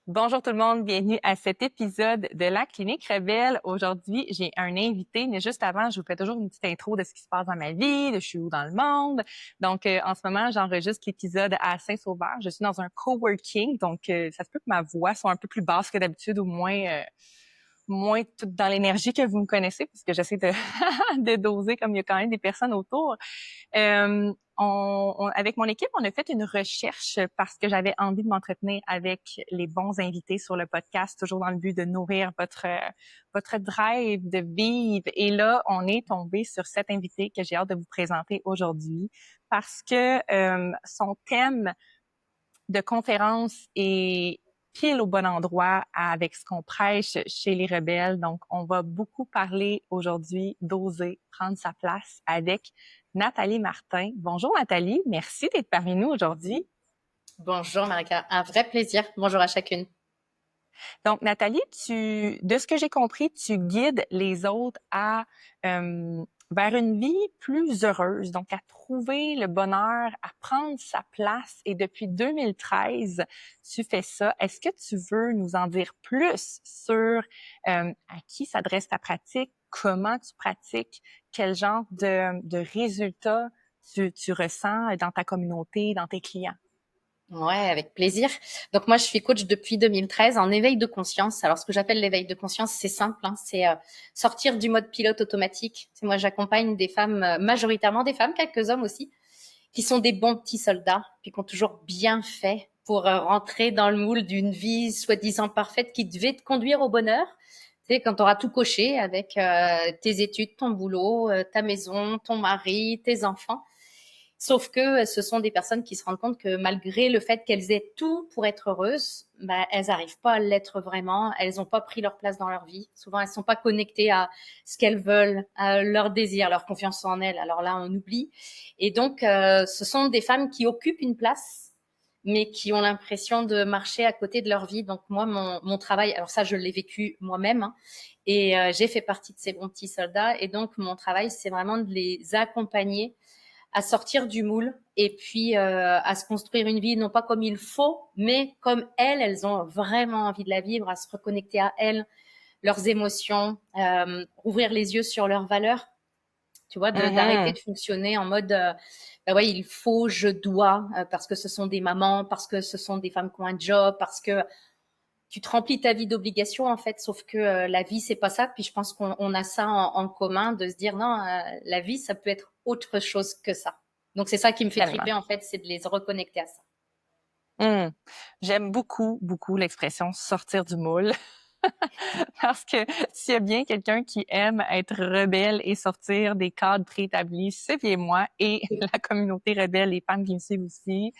Bonjour tout le monde, bienvenue à cet épisode de la Clinique Rebelle. Aujourd'hui, j'ai un invité, mais juste avant, je vous fais toujours une petite intro de ce qui se passe dans ma vie, de je suis où dans le monde. Donc, en ce moment, j'enregistre l'épisode à Saint-Sauveur. Je suis dans un coworking, donc ça se peut que ma voix soit un peu plus basse que d'habitude, ou moins toute dans l'énergie que vous me connaissez, parce que j'essaie de, de doser comme il y a quand même des personnes autour. Avec mon équipe, on a fait une recherche parce que j'avais envie de m'entretenir avec les bons invités sur le podcast, toujours dans le but de nourrir votre drive de vivre. Et là, on est tombé sur cet invité que j'ai hâte de vous présenter aujourd'hui parce que son thème de conférence est pile au bon endroit avec ce qu'on prêche chez les rebelles. Donc, on va beaucoup parler aujourd'hui d'oser prendre sa place avec Nathalie Martin. Bonjour Nathalie, merci d'être parmi nous aujourd'hui. Bonjour Marika, un vrai plaisir. Bonjour à chacune. Donc Nathalie, de ce que j'ai compris, tu guides les autres à vers une vie plus heureuse, donc à trouver le bonheur, à prendre sa place. Et depuis 2013, tu fais ça. Est-ce que tu veux nous en dire plus sur à qui s'adresse ta pratique, comment tu pratiques, quel genre de résultats tu ressens dans ta communauté, dans tes clients? Ouais, avec plaisir. Donc moi, je suis coach depuis 2013 en éveil de conscience. Alors ce que j'appelle l'éveil de conscience, c'est simple, hein, c'est sortir du mode pilote automatique. Moi, j'accompagne des femmes, majoritairement des femmes, quelques hommes aussi, qui sont des bons petits soldats, puis qui ont toujours bien fait pour rentrer dans le moule d'une vie soi-disant parfaite qui devait te conduire au bonheur. Tu sais, quand tu auras tout coché avec tes études, ton boulot, ta maison, ton mari, tes enfants. Sauf que ce sont des personnes qui se rendent compte que malgré le fait qu'elles aient tout pour être heureuses, bah, elles n'arrivent pas à l'être vraiment. Elles n'ont pas pris leur place dans leur vie. Souvent, elles sont pas connectées à ce qu'elles veulent, à leur désir, leur confiance en elles. Alors là, on oublie. Et donc, ce sont des femmes qui occupent une place, mais qui ont l'impression de marcher à côté de leur vie. Donc moi, mon travail, alors ça, je l'ai vécu moi-même, hein, et j'ai fait partie de ces bons petits soldats. Et donc, mon travail, c'est vraiment de les accompagner à sortir du moule et puis à se construire une vie non pas comme il faut, mais comme elles ont vraiment envie de la vivre, à se reconnecter à elles, leurs émotions, ouvrir les yeux sur leurs valeurs, tu vois, d'arrêter Mhm. de fonctionner en mode bah ouais, il faut, je dois, parce que ce sont des mamans, parce que ce sont des femmes qui ont un job, parce que tu te remplis ta vie d'obligations en fait, sauf que la vie c'est pas ça. Puis je pense qu'on a ça en commun de se dire non, la vie ça peut être autre chose que ça. Donc c'est ça qui me fait Tellement. triper en fait, c'est de les reconnecter à ça. Hmm. J'aime beaucoup, beaucoup l'expression sortir du moule parce que s'il y a bien quelqu'un qui aime être rebelle et sortir des cadres préétablis, c'est bien moi et la communauté rebelle, les femmes qui me suivent aussi.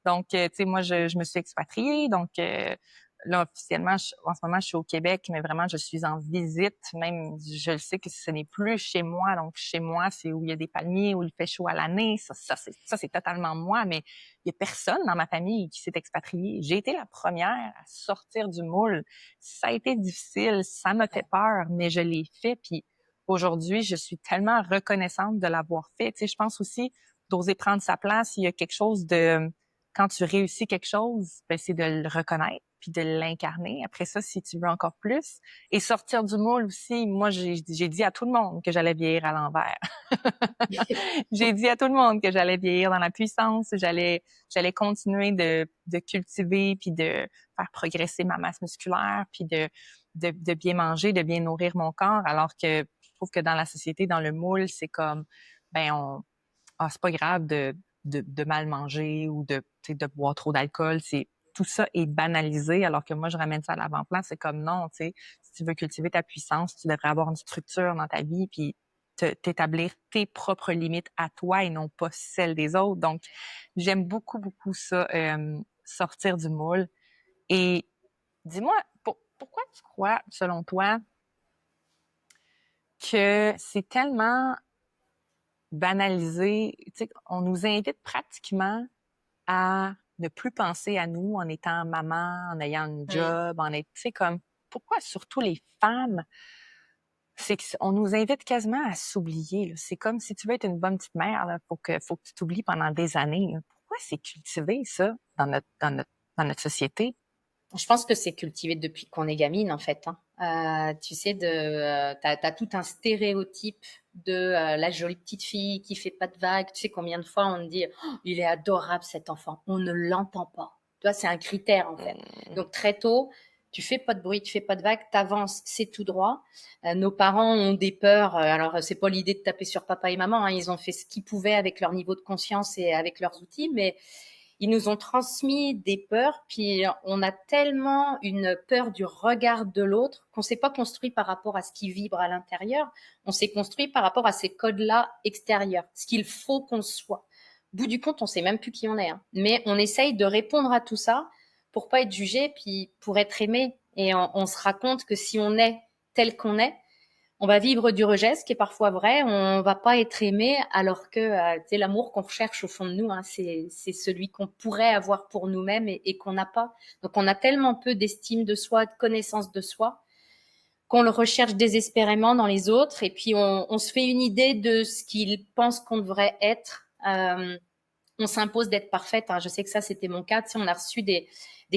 Donc, tu sais, moi, je me suis expatriée. Donc, là, officiellement, en ce moment, je suis au Québec, mais vraiment, je suis en visite. Même, je le sais que ce n'est plus chez moi. Donc, chez moi, c'est où il y a des palmiers, où il fait chaud à l'année. Ça, c'est totalement moi. Mais il y a personne dans ma famille qui s'est expatriée. J'ai été la première à sortir du moule. Ça a été difficile. Ça m'a fait peur, mais je l'ai fait. Puis, aujourd'hui, je suis tellement reconnaissante de l'avoir fait. Tu sais, je pense aussi d'oser prendre sa place. Il y a quelque chose de quand tu réussis quelque chose, ben, c'est de le reconnaître puis de l'incarner. Après ça, si tu veux encore plus. Et sortir du moule aussi, moi, j'ai dit à tout le monde que j'allais vieillir à l'envers. J'ai dit à tout le monde que j'allais vieillir dans la puissance, j'allais continuer de cultiver puis de faire progresser ma masse musculaire puis de bien manger, de bien nourrir mon corps, alors que je trouve que dans la société, dans le moule, c'est comme, ben, c'est pas grave de mal manger ou de boire trop d'alcool. Tout ça est banalisé, alors que moi, je ramène ça à l'avant-plan. C'est comme non, tu sais, si tu veux cultiver ta puissance, tu devrais avoir une structure dans ta vie, puis t'établir tes propres limites à toi et non pas celles des autres. Donc, j'aime beaucoup, beaucoup ça, sortir du moule. Et dis-moi, pourquoi tu crois, selon toi, que c'est tellement banalisé, tu sais, on nous invite pratiquement à ne plus penser à nous en étant maman, en ayant une Mm. job, tu sais, comme, pourquoi surtout les femmes, c'est qu'on nous invite quasiment à s'oublier, là. C'est comme si tu veux être une bonne petite mère, là, faut que tu t'oublies pendant des années, là. Pourquoi c'est cultivé, ça, dans notre société? Je pense que c'est cultivé depuis qu'on est gamine, en fait, hein. Tu sais, t'as tout un stéréotype de la jolie petite fille qui fait pas de vagues. Tu sais combien de fois on dit oh, il est adorable cet enfant. On ne l'entend pas. Tu vois, c'est un critère en fait. Donc très tôt, tu fais pas de bruit, tu fais pas de vagues, t'avances, c'est tout droit. Nos parents ont des peurs. Alors c'est pas l'idée de taper sur papa et maman, hein. Ils ont fait ce qu'ils pouvaient avec leur niveau de conscience et avec leurs outils, mais ils nous ont transmis des peurs, puis on a tellement une peur du regard de l'autre qu'on s'est pas construit par rapport à ce qui vibre à l'intérieur, on s'est construit par rapport à ces codes-là extérieurs, ce qu'il faut qu'on soit. Au bout du compte, on sait même plus qui on est, hein. Mais on essaye de répondre à tout ça pour pas être jugé, puis pour être aimé. Et on se raconte que si on est tel qu'on est, on va vivre du rejet, ce qui est parfois vrai. On va pas être aimé, alors que c'est l'amour qu'on recherche au fond de nous, hein, c'est celui qu'on pourrait avoir pour nous-mêmes et qu'on n'a pas. Donc on a tellement peu d'estime de soi, de connaissance de soi, qu'on le recherche désespérément dans les autres. Et puis on se fait une idée de ce qu'ils pensent qu'on devrait être. On s'impose d'être parfaite, hein. Je sais que ça, c'était mon cas. Tu sais, on a reçu des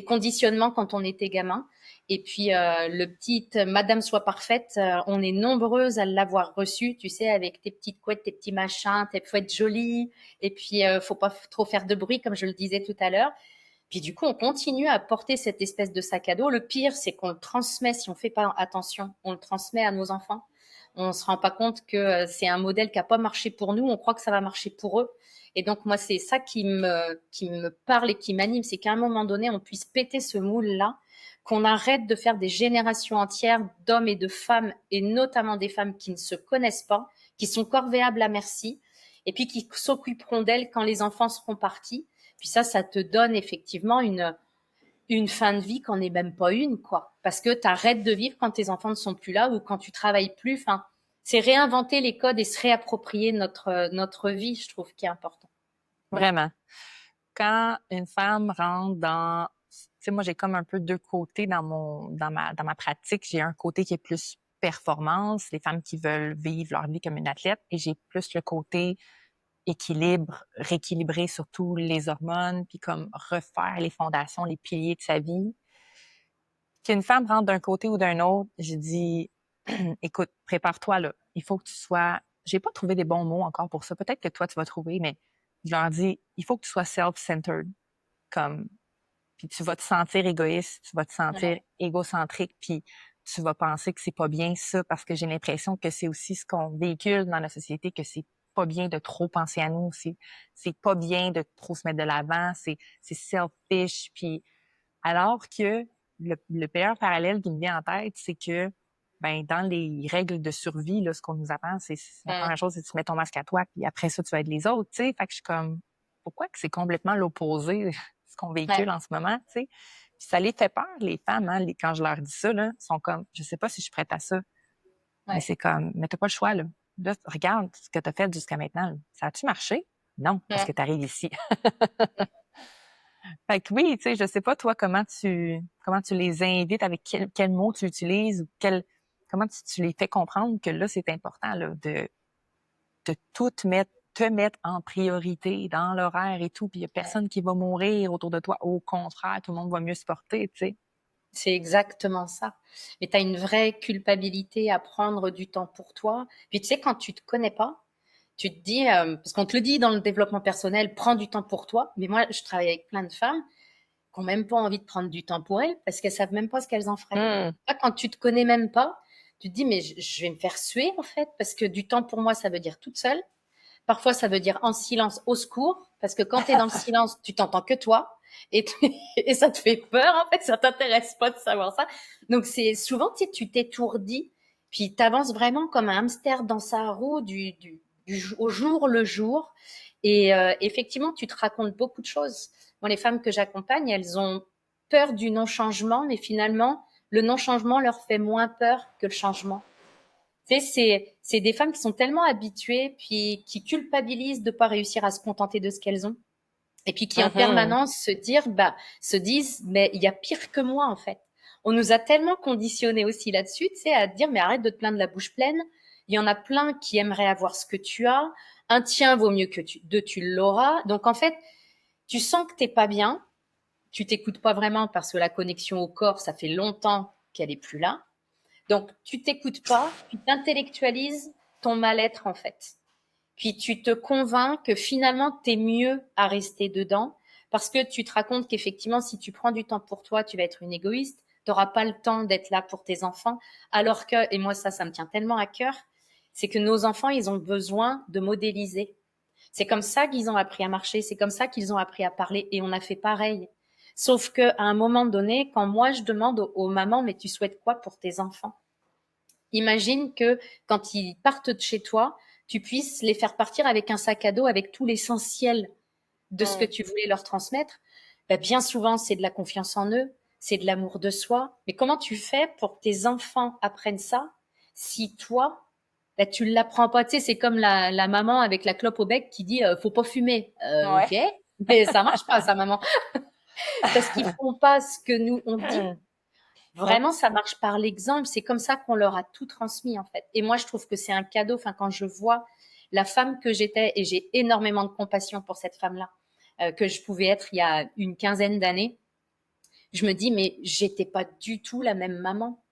conditionnements quand on était gamin. Et puis, le petit Madame soit parfaite, on est nombreuses à l'avoir reçu, tu sais, avec tes petites couettes, tes petits machins, faut être jolie. Et puis, faut pas trop faire de bruit, comme je le disais tout à l'heure. Puis, du coup, on continue à porter cette espèce de sac à dos. Le pire, c'est qu'on le transmet, si on fait pas attention, on le transmet à nos enfants. On se rend pas compte que c'est un modèle qui a pas marché pour nous. On croit que ça va marcher pour eux. Et donc, moi, c'est ça qui me parle et qui m'anime, c'est qu'à un moment donné, on puisse péter ce moule-là, qu'on arrête de faire des générations entières d'hommes et de femmes, et notamment des femmes qui ne se connaissent pas, qui sont corvéables à merci, et puis qui s'occuperont d'elles quand les enfants seront partis. Puis ça te donne effectivement une fin de vie qu'en est même pas une, quoi. Parce que tu arrêtes de vivre quand tes enfants ne sont plus là ou quand tu travailles plus. Enfin, c'est réinventer les codes et se réapproprier notre vie, je trouve, qui est important. Vraiment. Quand une femme rentre dans, tu sais, moi, j'ai comme un peu deux côtés dans ma pratique. J'ai un côté qui est plus performance, les femmes qui veulent vivre leur vie comme une athlète, et j'ai plus le côté équilibre, rééquilibrer surtout les hormones, puis comme refaire les fondations, les piliers de sa vie. Qu'une femme rentre d'un côté ou d'un autre, j'ai dit, écoute, prépare-toi là. Il faut que tu sois, j'ai pas trouvé des bons mots encore pour ça. Peut-être que toi, tu vas trouver, mais je leur dis, il faut que tu sois self-centered, comme, puis tu vas te sentir égoïste, tu vas te sentir Ouais. égocentrique, puis tu vas penser que c'est pas bien ça, parce que j'ai l'impression que c'est aussi ce qu'on véhicule dans la société, que c'est pas bien de trop penser à nous, c'est pas bien de trop se mettre de l'avant, c'est selfish, puis alors que le meilleur parallèle qui me vient en tête, c'est que ben dans les règles de survie, là, ce qu'on nous apprend, c'est la première chose, c'est que tu mets ton masque à toi, puis après ça, tu vas aider les autres, tu sais. Fait que je suis comme, pourquoi que c'est complètement l'opposé, ce qu'on véhicule Ouais. en ce moment, tu sais. Puis ça les fait peur, les femmes, hein, quand je leur dis ça, là, ils sont comme, je sais pas si je suis prête à ça, mais Ouais. c'est comme, mais t'as pas le choix, là. Là, regarde ce que t'as fait jusqu'à maintenant, là. Ça a-tu marché? Non, parce que Ouais. t'arrives ici. Fait que oui, tu sais, je sais pas toi comment tu les invites, avec quel mot tu utilises ou comment tu les fais comprendre que là c'est important là de tout te mettre en priorité dans l'horaire et tout, puis il y a Ouais. personne qui va mourir autour de toi, au contraire, tout le monde va mieux se porter, tu sais. C'est exactement ça. Mais tu as une vraie culpabilité à prendre du temps pour toi. Puis tu sais, quand tu te connais pas, tu te dis, parce qu'on te le dit dans le développement personnel, prends du temps pour toi. Mais moi, je travaille avec plein de femmes qui ont même pas envie de prendre du temps pour elles parce qu'elles savent même pas ce qu'elles en feraient. Hum. Là, quand tu te connais même pas, tu te dis, mais je vais me faire suer en fait, parce que du temps pour moi, ça veut dire toute seule. Parfois, ça veut dire en silence, au secours, parce que quand tu es dans le silence, tu t'entends que toi, et, et ça te fait peur, en fait, ça t'intéresse pas de savoir ça. Donc, c'est souvent, tu t'étourdis, puis tu avances vraiment comme un hamster dans sa roue au jour le jour. Et effectivement, tu te racontes beaucoup de choses. Moi, les femmes que j'accompagne, elles ont peur du non-changement, mais finalement, le non-changement leur fait moins peur que le changement. Tu sais, c'est des femmes qui sont tellement habituées, puis qui culpabilisent de pas réussir à se contenter de ce qu'elles ont, et puis qui en Mhm. permanence se disent, mais il y a pire que moi en fait. On nous a tellement conditionnés aussi là-dessus, tu sais, à te dire, mais arrête de te plaindre la bouche pleine. Il y en a plein qui aimeraient avoir ce que tu as. Un tien vaut mieux que tu l'auras. Donc en fait, tu sens que t'es pas bien, tu t'écoutes pas vraiment parce que la connexion au corps, ça fait longtemps qu'elle est plus là. Donc, tu t'écoutes pas, tu t'intellectualises ton mal-être, en fait. Puis tu te convaincs que finalement, tu es mieux à rester dedans parce que tu te racontes qu'effectivement, si tu prends du temps pour toi, tu vas être une égoïste, tu n'auras pas le temps d'être là pour tes enfants. Alors que, et moi ça me tient tellement à cœur, c'est que nos enfants, ils ont besoin de modéliser. C'est comme ça qu'ils ont appris à marcher, c'est comme ça qu'ils ont appris à parler et on a fait pareil. Sauf que à un moment donné, quand moi je demande aux mamans, mais tu souhaites quoi pour tes enfants? Imagine que quand ils partent de chez toi, tu puisses les faire partir avec un sac à dos avec tout l'essentiel de ce que tu voulais leur transmettre. Ben, bien souvent, c'est de la confiance en eux, c'est de l'amour de soi. Mais comment tu fais pour que tes enfants apprennent ça si toi, ben, tu l'apprends pas? Tu sais, c'est comme la maman avec la clope au bec qui dit faut pas fumer. Ouais. Ok, mais ça marche pas, ça, maman, parce qu'ils font pas ce que nous on dit. Ouais. Vraiment, ça marche par l'exemple. C'est comme ça qu'on leur a tout transmis, en fait. Et moi, je trouve que c'est un cadeau. Enfin, quand je vois la femme que j'étais, et j'ai énormément de compassion pour cette femme-là, que je pouvais être il y a une quinzaine d'années, je me dis, mais j'étais pas du tout la même maman.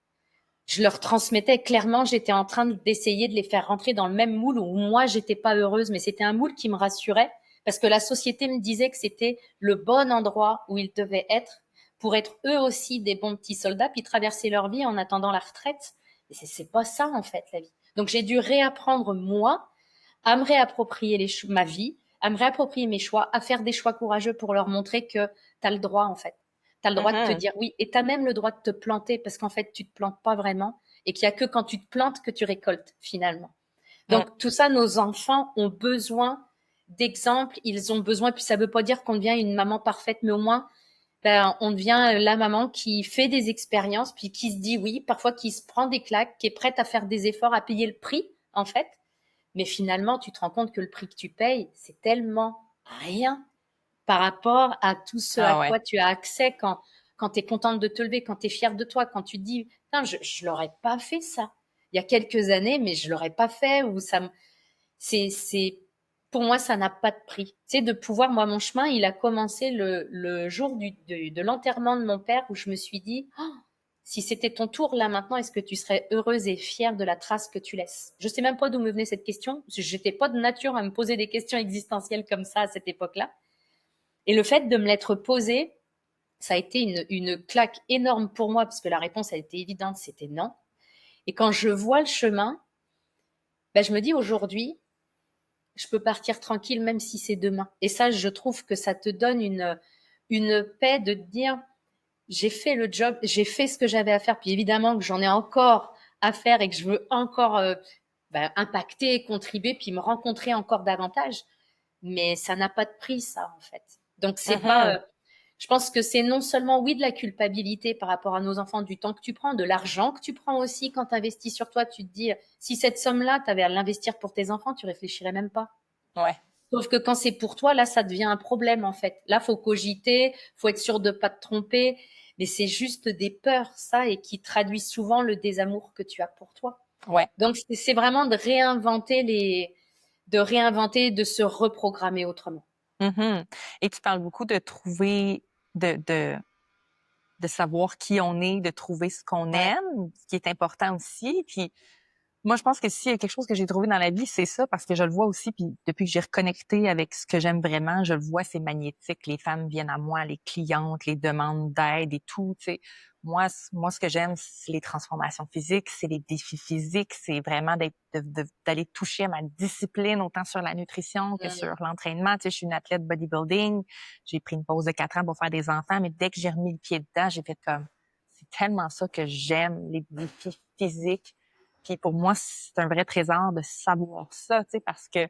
Je leur transmettais clairement, j'étais en train d'essayer de les faire rentrer dans le même moule où moi, j'étais pas heureuse, mais c'était un moule qui me rassurait parce que la société me disait que c'était le bon endroit où ils devaient être pour être eux aussi des bons petits soldats puis traverser leur vie en attendant la retraite. Et c'est pas ça, en fait, la vie. Donc, j'ai dû réapprendre, moi, à me réapproprier ma vie, à me réapproprier mes choix, à faire des choix courageux pour leur montrer que tu as le droit, en fait. Tu as le droit de te dire oui, et tu as même le droit de te planter parce qu'en fait, tu te plantes pas vraiment et qu'il y a que quand tu te plantes que tu récoltes finalement. Donc tout ça, nos enfants ont besoin d'exemples, ils ont besoin, puis ça veut pas dire qu'on devient une maman parfaite, mais au moins ben, on devient la maman qui fait des expériences, puis qui se dit oui, parfois qui se prend des claques, qui est prête à faire des efforts, à payer le prix, en fait. Mais finalement, tu te rends compte que le prix que tu payes, c'est tellement rien par rapport à tout ce à Ah ouais. quoi tu as accès quand tu es contente de te lever, quand tu es fière de toi, quand tu te dis, putain, je l'aurais pas fait ça. Il y a quelques années, mais je l'aurais pas fait ou c'est, pour moi, ça n'a pas de prix. Tu sais, de pouvoir, moi, mon chemin, il a commencé le jour de l'enterrement de mon père où je me suis dit, oh, si c'était ton tour là maintenant, est-ce que tu serais heureuse et fière de la trace que tu laisses? Je sais même pas d'où me venait cette question. J'étais pas de nature à me poser des questions existentielles comme ça à cette époque-là. Et le fait de me l'être posé, ça a été une claque énorme pour moi parce que la réponse a été évidente, c'était non. Et quand je vois le chemin, ben, je me dis aujourd'hui, je peux partir tranquille même si c'est demain. Et ça, je trouve que ça te donne une paix de te dire, j'ai fait le job, j'ai fait ce que j'avais à faire. Puis évidemment que j'en ai encore à faire et que je veux encore ben, impacter, contribuer, puis me rencontrer encore davantage. Mais ça n'a pas de prix, ça, en fait. Donc c'est pas, je pense que c'est non seulement, oui, de la culpabilité par rapport à nos enfants, du temps que tu prends, de l'argent que tu prends aussi quand tu investis sur toi. Tu te dis, si cette somme-là, tu avais à l'investir pour tes enfants, tu réfléchirais même pas. Ouais. Sauf que quand c'est pour toi, là, ça devient un problème, en fait. Là, faut cogiter, faut être sûr de pas te tromper. Mais c'est juste des peurs, ça, et qui traduisent souvent le désamour que tu as pour toi. Ouais. Donc, c'est vraiment de réinventer, de se reprogrammer autrement. Mhm. Et tu parles beaucoup de trouver, de, de, de savoir qui on est, de trouver ce qu'on Ouais. aime, ce qui est important aussi. Puis moi, je pense que s'il y a quelque chose que j'ai trouvé dans la vie, c'est ça, parce que je le vois aussi, puis depuis que j'ai reconnecté avec ce que j'aime vraiment, je le vois, c'est magnétique. Les femmes viennent à moi, les clientes, les demandes d'aide et tout, tu sais. Moi, ce que j'aime, c'est les transformations physiques, c'est les défis physiques, c'est vraiment d'aller toucher à ma discipline, autant sur la nutrition que sur Mm. l'entraînement. Tu sais, je suis une athlète bodybuilding, j'ai pris une pause de 4 ans pour faire des enfants, mais dès que j'ai remis le pied dedans, j'ai fait comme, c'est tellement ça que j'aime, les défis physiques. Puis pour moi, c'est un vrai trésor de savoir ça, tu sais, parce que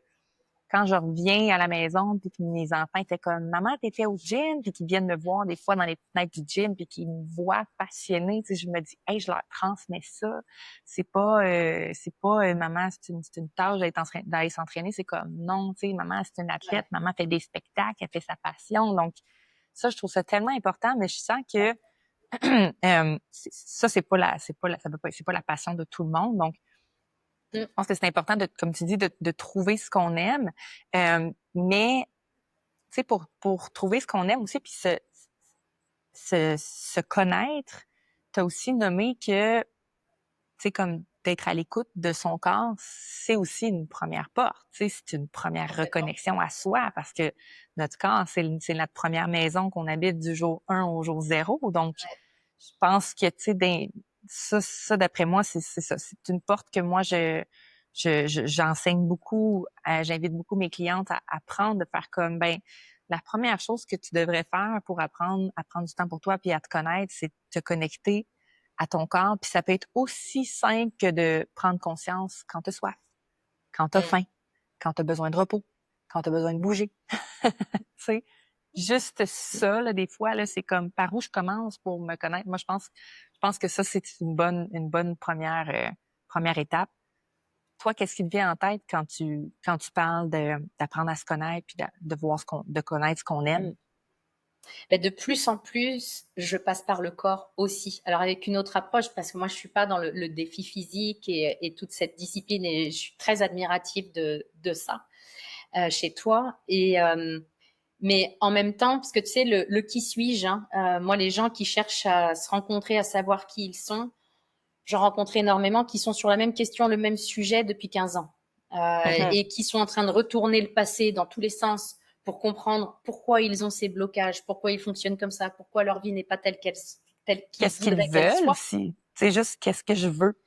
quand je reviens à la maison, puis que mes enfants étaient comme maman, t'étais au gym, puis qu'ils viennent me voir des fois dans les fenêtres du gym, puis qu'ils me voient passionnée, tu sais, je me dis hey, je leur transmets ça. C'est pas maman, c'est une tâche d'aller s'entraîner, c'est comme non, tu sais, maman, c'est une athlète, Ouais. maman fait des spectacles, elle fait sa passion. Donc ça, je trouve ça tellement important, mais je sens que ça, c'est pas la passion de tout le monde. Donc, Mm. je pense que c'est important comme tu dis, de trouver ce qu'on aime. Mais, tu sais, pour trouver ce qu'on aime aussi, puis se connaître, tu as aussi nommé que, tu sais, comme d'être à l'écoute de son corps, c'est aussi une première porte, tu sais, c'est une première Complètement. reconnexion à soi parce que notre corps, c'est notre première maison qu'on habite du jour 1 au jour 0. Donc, Ouais. je pense que, tu sais, ça d'après moi, c'est ça. C'est une porte que moi, j'enseigne beaucoup, j'invite beaucoup mes clientes à apprendre, de faire comme, ben, la première chose que tu devrais faire pour apprendre à prendre du temps pour toi puis à te connaître, c'est de te connecter à ton corps. Puis ça peut être aussi simple que de prendre conscience quand tu as soif, quand tu as Mm. faim, quand tu as besoin de repos, quand tu as besoin de bouger. Tu sais, juste ça, là, des fois, là, c'est comme par où je commence pour me connaître. Moi, je pense que ça, c'est une bonne première étape. Toi, qu'est-ce qui te vient en tête quand tu parles d'apprendre à se connaître puis de voir de connaître ce qu'on aime? Ben, de plus en plus, je passe par le corps aussi. Alors avec une autre approche, parce que moi je suis pas dans le défi physique et toute cette discipline, et je suis très admirative de ça chez toi. Mais en même temps, parce que tu sais, le qui suis-je, hein, moi les gens qui cherchent à se rencontrer, à savoir qui ils sont, j'en rencontre énormément qui sont sur la même question, le même sujet depuis 15 ans, Mhm. et qui sont en train de retourner le passé dans tous les sens pour comprendre pourquoi ils ont ces blocages, pourquoi ils fonctionnent comme ça, pourquoi leur vie n'est pas telle qu'ils Qu'est-ce qu'ils voudraient qu'elle veulent soit. aussi? C'est juste qu'est-ce que je veux.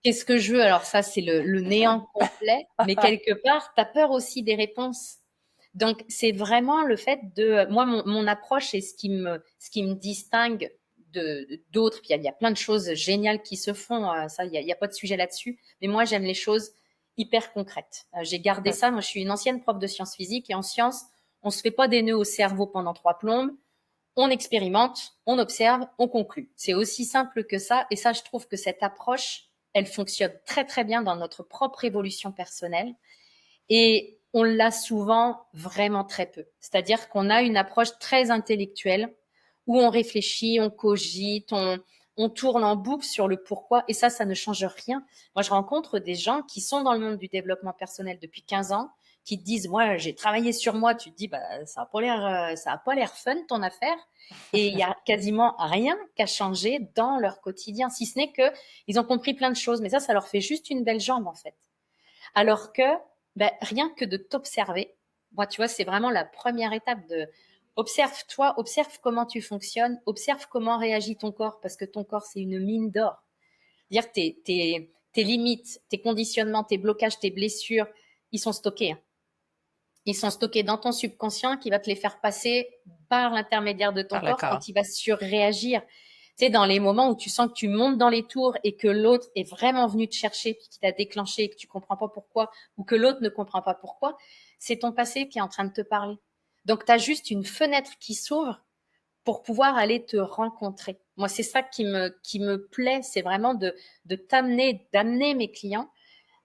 Qu'est-ce que je veux? Alors ça, c'est le néant complet, mais quelque part, tu as peur aussi des réponses. Donc, c'est vraiment le fait de... Moi, mon approche et ce qui me distingue d'autres, puis il y a plein de choses géniales qui se font, ça, il y a pas de sujet là-dessus, mais moi, j'aime les choses hyper concrètes. J'ai gardé ça, moi, je suis une ancienne prof de sciences physiques, et en sciences, on se fait pas des nœuds au cerveau pendant 3 plombes, on expérimente, on observe, on conclut. C'est aussi simple que ça, et ça, je trouve que cette approche, elle fonctionne très très bien dans notre propre évolution personnelle, et on l'a souvent vraiment très peu. C'est-à-dire qu'on a une approche très intellectuelle où on réfléchit, on cogite, on tourne en boucle sur le pourquoi, et ça ne change rien. Moi, je rencontre des gens qui sont dans le monde du développement personnel depuis 15 ans, qui te disent, moi, j'ai travaillé sur moi. Tu te dis, bah, ça a pas l'air fun ton affaire. Et il y a quasiment rien qu'à changer dans leur quotidien, si ce n'est que ils ont compris plein de choses, mais ça leur fait juste une belle jambe, en fait. Alors que, ben, rien que de t'observer, moi, tu vois, c'est vraiment la première étape de observe-toi, observe comment tu fonctionnes, observe comment réagit ton corps, parce que ton corps, c'est une mine d'or. Dire tes limites, tes conditionnements, tes blocages, tes blessures, ils sont stockés, hein. Ils sont stockés dans ton subconscient qui va te les faire passer par l'intermédiaire de ton Par le corps corps. quand il va surréagir. Tu sais, dans les moments où tu sens que tu montes dans les tours et que l'autre est vraiment venu te chercher, puis qui t'a déclenché et que tu comprends pas pourquoi, ou que l'autre ne comprend pas pourquoi, c'est ton passé qui est en train de te parler. Donc, tu as juste une fenêtre qui s'ouvre pour pouvoir aller te rencontrer. Moi, c'est ça qui me plaît, c'est vraiment de t'amener, d'amener mes clients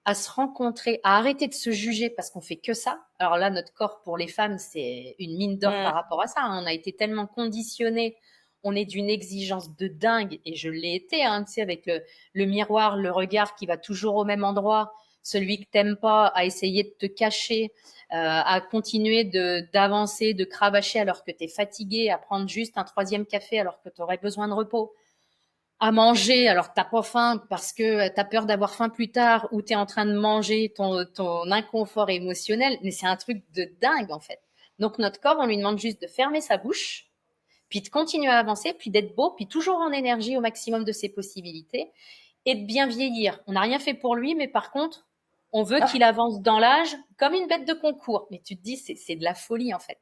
à se rencontrer, à arrêter de se juger parce qu'on fait que ça. Alors là, notre corps pour les femmes, c'est une mine d'or Mm. par rapport à ça, hein. On a été tellement conditionnés, on est d'une exigence de dingue, et je l'ai été, hein, tu sais, avec le miroir, le regard qui va toujours au même endroit, celui que t'aimes pas, à essayer de te cacher, à continuer d'avancer, de cravacher alors que tu es fatigué, à prendre juste un troisième café alors que tu aurais besoin de repos, à manger alors que t'as pas faim parce que tu as peur d'avoir faim plus tard, ou tu es en train de manger ton inconfort émotionnel, mais c'est un truc de dingue en fait. Donc notre corps, on lui demande juste de fermer sa bouche, puis de continuer à avancer, puis d'être beau, puis toujours en énergie au maximum de ses possibilités, et de bien vieillir. On n'a rien fait pour lui, mais par contre, on veut qu'il avance dans l'âge comme une bête de concours. Mais tu te dis, c'est de la folie en fait.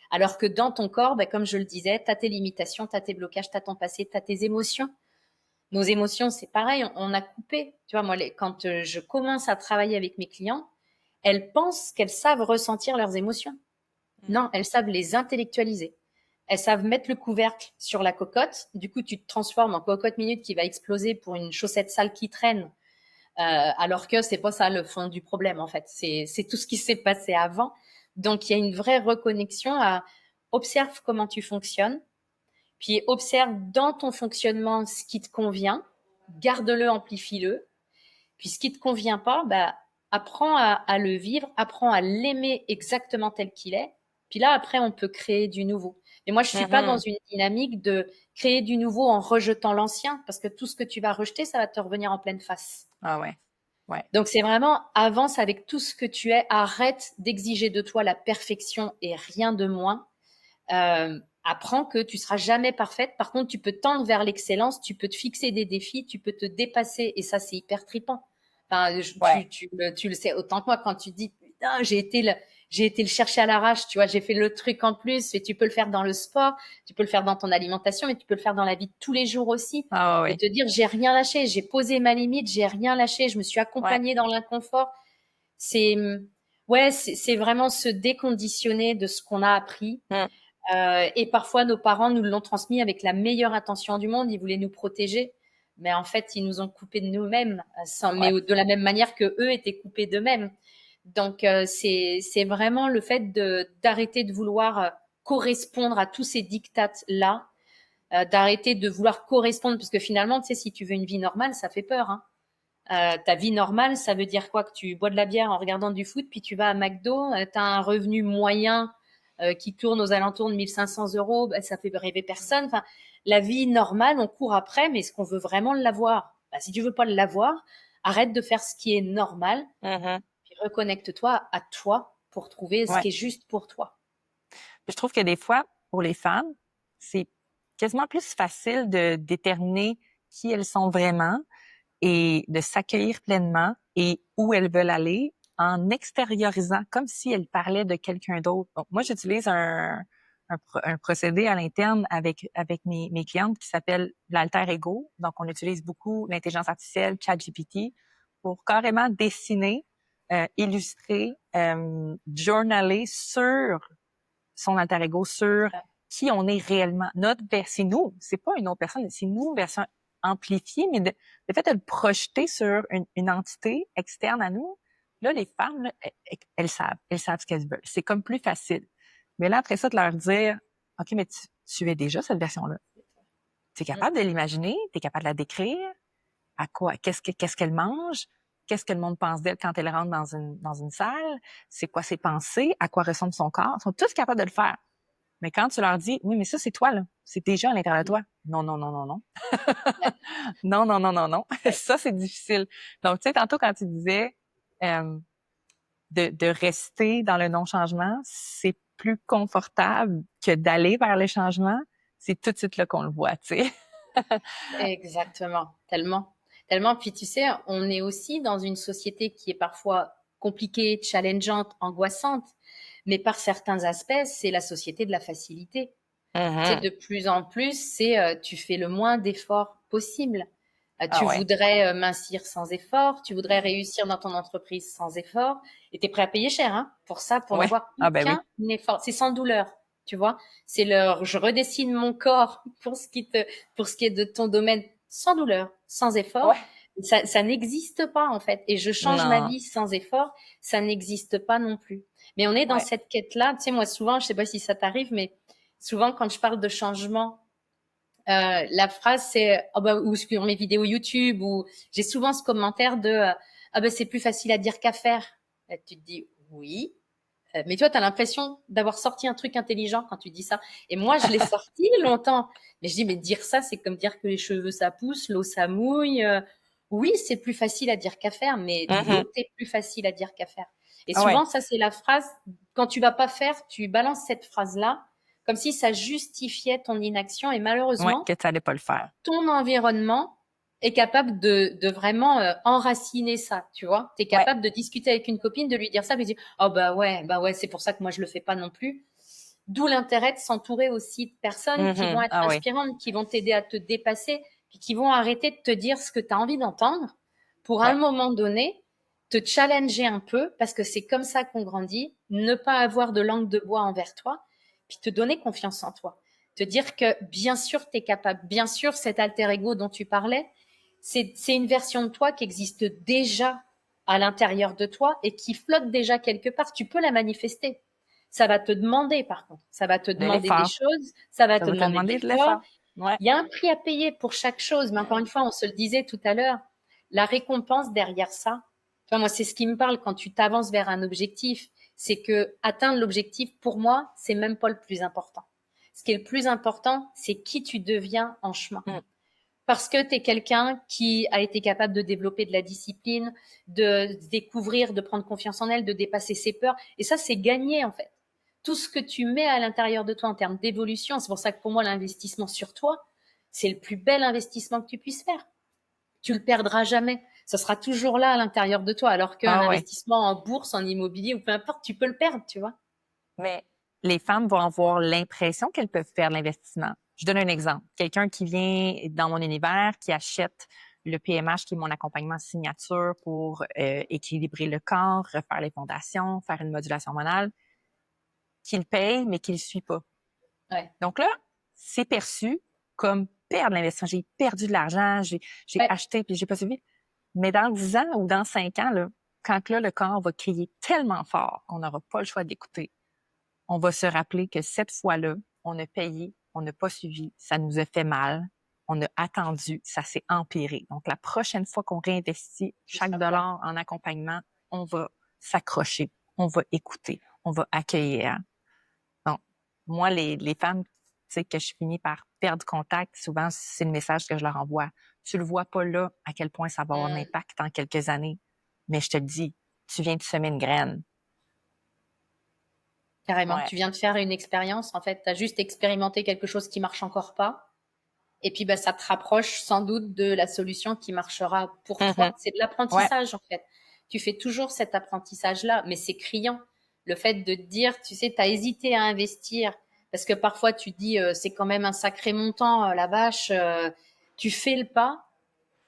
Alors que dans ton corps, ben, comme je le disais, tu as tes limitations, tu as tes blocages, tu as ton passé, tu as tes émotions. Nos émotions, c'est pareil, on a coupé. Tu vois, moi, quand je commence à travailler avec mes clients, elles pensent qu'elles savent ressentir leurs émotions. Mm. Non, elles savent les intellectualiser. Elles savent mettre le couvercle sur la cocotte. Du coup, tu te transformes en cocotte minute qui va exploser pour une chaussette sale qui traîne. Alors que c'est pas ça le fond du problème, en fait. C'est tout ce qui s'est passé avant. Donc, il y a une vraie reconnexion à observe comment tu fonctionnes, puis observe dans ton fonctionnement ce qui te convient, garde-le, amplifie-le. Puis ce qui te convient pas, bah, apprends à le vivre, apprends à l'aimer exactement tel qu'il est, Puis là, après, on peut créer du nouveau. Mais moi, je suis pas dans Mhm. une dynamique de créer du nouveau en rejetant l'ancien, parce que tout ce que tu vas rejeter, ça va te revenir en pleine face. Ah ouais, ouais, Donc, c'est vraiment avance avec tout ce que tu es. Arrête d'exiger de toi la perfection et rien de moins. Apprends que tu seras jamais parfaite. Par contre, tu peux tendre vers l'excellence, tu peux te fixer des défis, tu peux te dépasser. Et ça, c'est hyper trippant. Enfin, ouais. tu le sais autant que moi quand tu dis, putain, j'ai été le chercher à l'arrache, tu vois, j'ai fait le truc en plus. Et tu peux le faire dans le sport, tu peux le faire dans ton alimentation, mais tu peux le faire dans la vie de tous les jours aussi. Ah Et ouais, te dire, j'ai rien lâché, j'ai posé ma limite, j'ai rien lâché, je me suis ouais. accompagnée dans l'inconfort. C'est, ouais, c'est vraiment se déconditionner de ce qu'on a appris. Mm. Et parfois, nos parents nous l'ont transmis avec la meilleure intention du monde. Ils voulaient nous protéger, mais en fait, ils nous ont coupés de nous-mêmes, mais Ouais. de la même manière que eux étaient coupés d'eux-mêmes. Donc, c'est vraiment le fait d'arrêter de vouloir correspondre à tous ces dictates là, d'arrêter de vouloir correspondre, parce que finalement, tu sais, si tu veux une vie normale, ça fait peur. Hein. Ta vie normale, ça veut dire quoi? Que tu bois de la bière en regardant du foot, puis tu vas à McDo, tu as un revenu moyen qui tourne aux alentours de 1 500 euros, bah, ça fait rêver personne. Enfin, la vie normale, on court après, mais est-ce qu'on veut vraiment l'avoir? Bah, si tu veux pas l'avoir, arrête de faire ce qui est normal, Mhm. puis reconnecte-toi à toi pour trouver ce Ouais. qui est juste pour toi. Je trouve que des fois, pour les femmes, c'est quasiment plus facile de déterminer qui elles sont vraiment et de s'accueillir pleinement et où elles veulent aller en extériorisant, comme si elles parlaient de quelqu'un d'autre. Donc, moi, j'utilise un procédé à l'interne avec mes clientes qui s'appelle l'alter ego. Donc, on utilise beaucoup l'intelligence artificielle, ChatGPT, pour carrément dessiner, illustrer, journaler sur son alter ego, sur qui on est réellement. C'est nous, c'est pas une autre personne, c'est nous, version amplifiée, mais le fait de le projeter sur une entité externe à nous, là, les femmes, là, elles savent ce qu'elles veulent. C'est comme plus facile. Mais là, après ça, de leur dire, OK, mais tu es déjà cette version-là. Tu es Mm. capable de l'imaginer, tu es capable de la décrire, à quoi, qu'est-ce qu'elle mange, qu'est-ce que le monde pense d'elle quand elle rentre dans une salle, c'est quoi ses pensées, à quoi ressemble son corps. Ils sont tous capables de le faire. Mais quand tu leur dis, oui, mais ça, c'est toi, là. C'est déjà à l'intérieur de toi. Non, non, non, non, non. Ouais, Non, non, non, non, non. ouais. Ça, c'est difficile. Donc, tu sais, tantôt, quand tu disais euh, de rester dans le non-changement, c'est plus confortable que d'aller vers le changement. C'est tout de suite là qu'on le voit, tu sais. Exactement, tellement, tellement. Puis tu sais, on est aussi dans une société qui est parfois compliquée, challengeante, angoissante, mais par certains aspects, c'est la société de la facilité. Tu sais, Mhm. de plus en plus, c'est tu fais le moins d'efforts possible. Ah Tu ouais. voudrais mincir sans effort, tu voudrais réussir dans ton entreprise sans effort, et tu es prêt à payer cher hein, pour ça, pour Ouais. n'avoir Ah ben aucun oui. effort. C'est sans douleur, tu vois. C'est le je redessine mon corps pour ce qui est de ton domaine sans douleur, sans effort. Ouais. Ça n'existe pas en fait. Et je change ma Non. vie sans effort, ça n'existe pas non plus. Mais on est dans Ouais. cette quête-là. Tu sais, moi souvent, je sais pas si ça t'arrive, mais souvent quand je parle de changement, la phrase c'est oh bah, ou sur mes vidéos YouTube ou j'ai souvent ce commentaire de ah bah c'est plus facile à dire qu'à faire. Et tu te dis oui, mais toi tu as l'impression d'avoir sorti un truc intelligent quand tu dis ça. Et moi je l'ai sorti longtemps, mais je dis mais dire ça c'est comme dire que les cheveux ça pousse, l'eau ça mouille. Oui c'est plus facile à dire qu'à faire, mais Mhm. tout est plus facile à dire qu'à faire. Et Ah ouais. souvent ça c'est la phrase quand tu vas pas faire, tu balances cette phrase là comme si ça justifiait ton inaction et Ouais, malheureusement que tu allais pas le faire. ton environnement est capable de vraiment enraciner ça, tu vois. Tu es Ouais. capable de discuter avec une copine, de lui dire ça, puis dire oh bah ouais, c'est pour ça que moi je le fais pas non plus. D'où l'intérêt de s'entourer aussi de personnes qui vont Mhm. être Ah oui. inspirantes, qui vont t'aider à te dépasser, puis qui vont arrêter de te dire ce que tu as envie d'entendre pour à un Ouais. moment donné te challenger un peu parce que c'est comme ça qu'on grandit, ne pas avoir de langue de bois envers toi, puis te donner confiance en toi. Te dire que bien sûr tu es capable, bien sûr cet alter ego dont tu parlais, c'est une version de toi qui existe déjà à l'intérieur de toi et qui flotte déjà quelque part. Tu peux la manifester. Ça va te demander, par contre, ça va te De demander des l'effort. choses, ça va Ça te va te demander de demander de l'effort. l'effort. Ouais. Il y a un prix à payer pour chaque chose, mais encore une fois, on se le disait tout à l'heure, la récompense derrière ça, tu vois, moi, c'est ce qui me parle quand tu t'avances vers un objectif, c'est que atteindre l'objectif, pour moi, c'est même pas le plus important. Ce qui est le plus important, c'est qui tu deviens en chemin. Parce que tu es quelqu'un qui a été capable de développer de la discipline, de découvrir, de prendre confiance en elle, de dépasser ses peurs. Et ça, c'est gagné, en fait. Tout ce que tu mets à l'intérieur de toi en termes d'évolution, c'est pour ça que pour moi, l'investissement sur toi, c'est le plus bel investissement que tu puisses faire. Tu le perdras jamais. Ça sera toujours là à l'intérieur de toi. Alors qu'un Ah ouais. investissement en bourse, en immobilier ou peu importe, tu peux le perdre, tu vois. Mais les femmes vont avoir l'impression qu'elles peuvent faire l'investissement. Je donne un exemple. Quelqu'un qui vient dans mon univers, qui achète le PMH, qui est mon accompagnement signature pour équilibrer le corps, refaire les fondations, faire une modulation hormonale, qui le paye, mais qui le suit pas. Ouais. Donc là, c'est perçu comme perdre l'investissement. J'ai perdu de l'argent, j'ai Ouais. acheté puis j'ai pas suivi. Mais dans 10 ans ou dans 5 ans, là, quand là, le corps va crier tellement fort qu'on n'aura pas le choix d'écouter, on va se rappeler que cette fois-là, on a payé, on n'a pas suivi, ça nous a fait mal, on a attendu, ça s'est empiré. Donc, la prochaine fois qu'on réinvestit Tu chaque seras prêt. dollar en accompagnement, on va s'accrocher, on va écouter, on va accueillir. Donc, moi, les femmes, tu sais, que je finis par perdre contact, souvent, c'est le message que je leur envoie. Tu le vois pas là, à quel point ça va avoir un impact dans quelques années. Mais je te le dis, tu viens de semer une graine. Carrément. Ouais. Tu viens de faire une expérience. En fait, tu as juste expérimenté quelque chose qui marche encore pas. Et puis, bah, ça te rapproche sans doute de la solution qui marchera pour Mm-hmm. toi. C'est de Ouais. l'apprentissage, en fait. Tu fais toujours cet apprentissage-là, mais c'est criant. Le fait de te dire, tu sais, tu as hésité à investir parce que parfois tu te dis, c'est quand même un sacré montant, la vache, tu fais le pas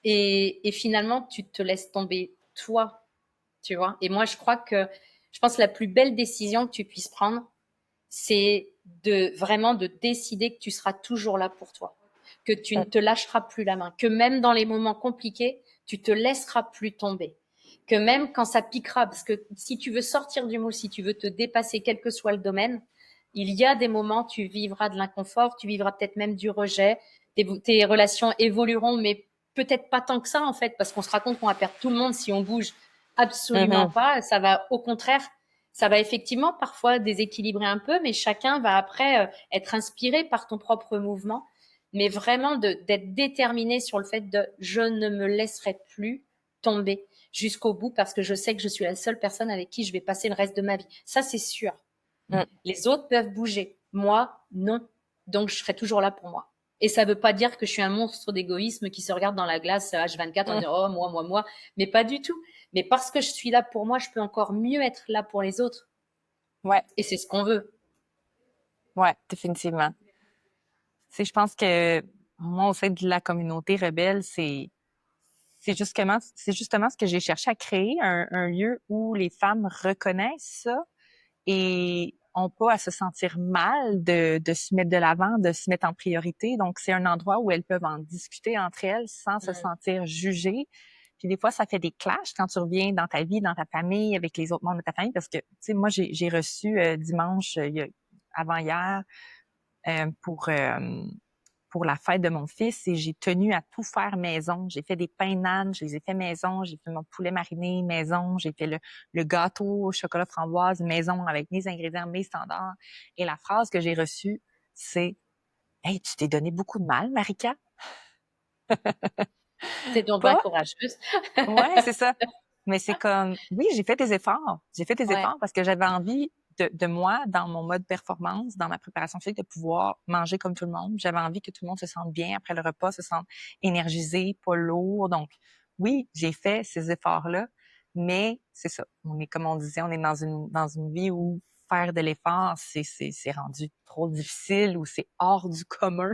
et finalement, tu te laisses tomber toi, tu vois. Et moi, je pense que la plus belle décision que tu puisses prendre, c'est de vraiment de décider que tu seras toujours là pour toi, que tu ne te lâcheras plus la main, que même dans les moments compliqués, tu te laisseras plus tomber, que même quand ça piquera, parce que si tu veux sortir du moule, si tu veux te dépasser, quel que soit le domaine, il y a des moments, tu vivras de l'inconfort, tu vivras peut-être même du rejet, tes relations évolueront, mais peut-être pas tant que ça en fait, parce qu'on se rend compte qu'on va perdre tout le monde si on bouge absolument Mm-hmm. pas. Ça va au contraire, ça va effectivement parfois déséquilibrer un peu, mais chacun va après être inspiré par ton propre mouvement. Mais vraiment d'être déterminé sur le fait de je ne me laisserai plus tomber jusqu'au bout parce que je sais que je suis la seule personne avec qui je vais passer le reste de ma vie. Ça, c'est sûr. Mm. Les autres peuvent bouger. Moi, non. Donc, je serai toujours là pour moi. Et ça veut pas dire que je suis un monstre d'égoïsme qui se regarde dans la glace H24 en Mm. disant, oh, moi. Mais pas du tout. Mais parce que je suis là pour moi, je peux encore mieux être là pour les autres. Ouais, Et c'est ce qu'on veut. ouais, définitivement. Tu sais, je pense que moi, au sein de la communauté rebelle, c'est justement ce que j'ai cherché à créer, un lieu où les femmes reconnaissent ça et ont pas à se sentir mal de se mettre de l'avant, de se mettre en priorité. Donc, c'est un endroit où elles peuvent en discuter entre elles sans se sentir jugées. Puis des fois, ça fait des clashs quand tu reviens dans ta vie, dans ta famille, avec les autres membres de ta famille, parce que, tu sais, moi, j'ai reçu dimanche, avant hier, pour la fête de mon fils et j'ai tenu à tout faire maison. J'ai fait des pains d'âne, je les ai fait maison, j'ai fait mon poulet mariné maison, j'ai fait le gâteau au chocolat framboise maison avec mes ingrédients, mes standards. Et la phrase que j'ai reçue, c'est Hey, tu t'es donné beaucoup de mal, Marika? C'est donc bien Pas? courageuse. Ouais, c'est ça. Mais c'est comme, oui, j'ai fait des efforts. J'ai fait des Ouais. efforts parce que j'avais envie de moi, dans mon mode performance, dans ma préparation physique, de pouvoir manger comme tout le monde. J'avais envie que tout le monde se sente bien après le repas, se sente énergisé, pas lourd. Donc, oui, j'ai fait ces efforts-là, mais c'est ça. On est, comme on disait, on est dans une vie où faire de l'effort, c'est rendu trop difficile ou c'est hors du commun.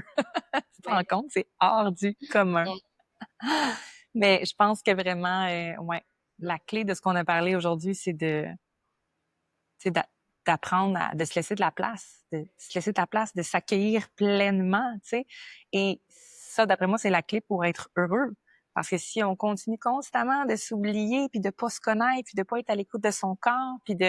Tu te rends Ouais. compte? C'est hors du commun. Mais je pense que vraiment, ouais, la clé de ce qu'on a parlé aujourd'hui, c'est d'apprendre de se laisser de la place, de se laisser de la place, de s'accueillir pleinement, tu sais. Et ça, d'après moi, c'est la clé pour être heureux. Parce que si on continue constamment de s'oublier, puis de pas se connaître, puis de pas être à l'écoute de son corps, puis tu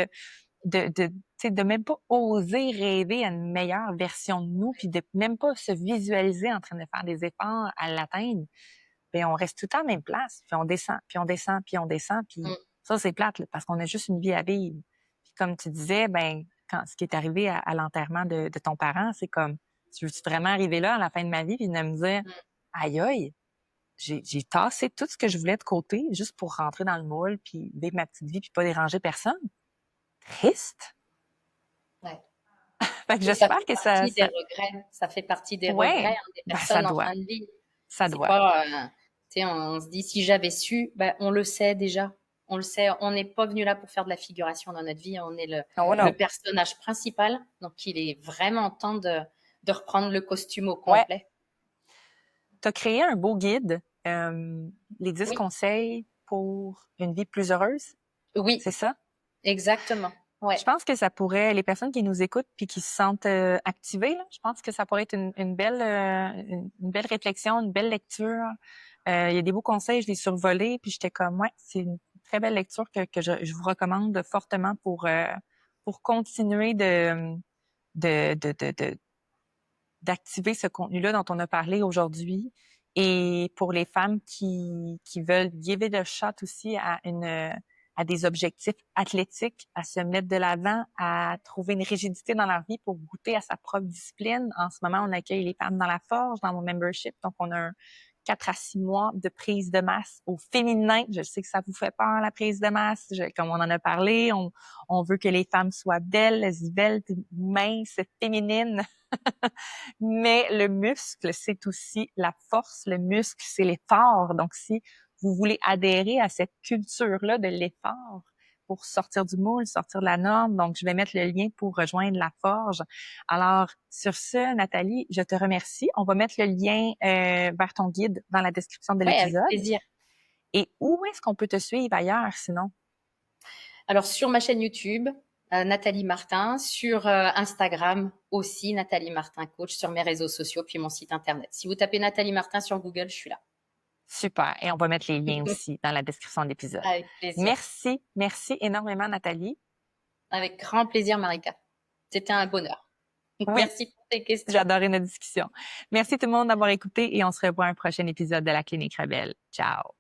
sais, de même pas oser rêver à une meilleure version de nous, puis de même pas se visualiser en train de faire des efforts à l'atteindre, ben on reste tout le temps à la même place, puis on descend, puis on descend, puis on descend, puis ça, c'est plate, là, parce qu'on a juste une vie à vivre. Puis comme tu disais, ben, quand ce qui est arrivé à l'enterrement de ton parent, c'est comme, tu veux vraiment arriver là à la fin de ma vie puis de me dire, Mm. aïe aïe, j'ai tassé tout ce que je voulais de côté juste pour rentrer dans le moule puis vivre ma petite vie puis pas déranger personne. Triste. Ouais. Fait que Et ça j'espère fait que partie des regrets. Ça fait partie des regrets, ouais, hein, des ben ça personnes en doit, fin de vie. ça C'est doit. pas, tu sais, on se dit si j'avais su, ben, on le sait déjà. On le sait, on n'est pas venu là pour faire de la figuration dans notre vie, on est Oh le non. personnage principal. Donc, il est vraiment temps de reprendre le costume au Ouais. complet. Tu as créé un beau guide, les 10 Oui, conseils pour une vie plus heureuse, c'est oui, ça? exactement. Je Ouais, pense que ça pourrait, les personnes qui nous écoutent puis qui se sentent activées, là, je pense que ça pourrait être une belle réflexion, une belle lecture. Il y a des beaux conseils, je les survolés, puis j'étais comme, ouais, c'est une très belle lecture que je vous recommande fortement pour continuer de d'activer ce contenu-là dont on a parlé aujourd'hui. Et pour les femmes qui veulent give it a shot aussi à des objectifs athlétiques, à se mettre de l'avant, à trouver une rigidité dans leur vie pour goûter à sa propre discipline. En ce moment, on accueille les femmes dans la forge, dans mon membership. Donc, on a 4 à 6 mois de prise de masse au féminin. Je sais que ça vous fait peur, la prise de masse. Comme on en a parlé, on veut que les femmes soient belles, sveltes, minces, féminines. Mais le muscle, c'est aussi la force. Le muscle, c'est l'effort. Donc, si vous voulez adhérer à cette culture-là de l'effort pour sortir du moule, sortir de la norme, donc je vais mettre le lien pour rejoindre la forge. Alors, sur ce, Nathalie, je te remercie. On va mettre le lien vers ton guide dans la description de ouais, avec l'épisode. plaisir. Et où est-ce qu'on peut te suivre ailleurs, sinon? Alors, sur ma chaîne YouTube, Nathalie Martin, sur Instagram aussi, Nathalie Martin Coach, sur mes réseaux sociaux, puis mon site internet. Si vous tapez Nathalie Martin sur Google, je suis là. Super. Et on va mettre les liens aussi dans la description de l'épisode. Avec plaisir. Merci. Merci énormément, Nathalie. Avec grand plaisir, Marika. C'était un bonheur. Oui, Merci pour tes questions. j'ai adoré notre discussion. Merci tout le monde d'avoir écouté et on se revoit à un prochain épisode de la Clinique Rebelle. Ciao!